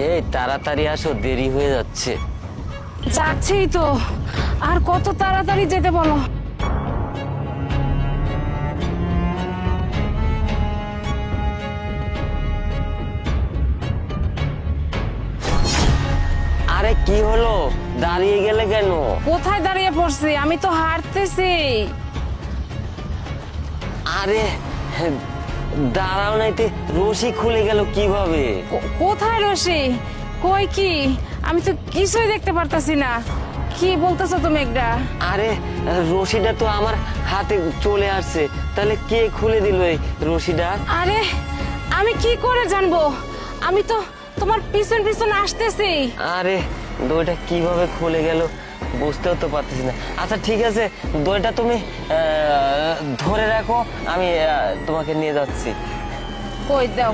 এই তাড়াতাড়ি আসো, দেরি হয়ে যাচ্ছে। যাচ্ছেই তো, আর কত তাড়াতাড়ি যেতে বলো। আরে কি হলো, দাঁড়িয়ে গেলে কেন? কোথায় দাঁড়িয়ে পড়ছি, আমি তো হাঁটতেছি। আরে দাঁড়াও নাইতে, রশি খুলে গেল কিভাবে? কোথায় রশি? কই কি? আমি তো কিছুই দেখতে পারতাছি না। কি বলতেছো তুমি একটা? আরে রশিটা তো আমার হাতে চলে আসছে, তাহলে কে খুলে দিল এই রশিটা? আরে আমি কি করে জানবো? আমি তো তোমার পিছন পিছন আসতেছি। আরে দইটা কিভাবে খুলে গেল বুঝতেও তো পারতেছি না। আচ্ছা ঠিক আছে, দইটা তুমি ধরে রাখো, আমি তোমাকে নিয়ে যাচ্ছি। কই দাও।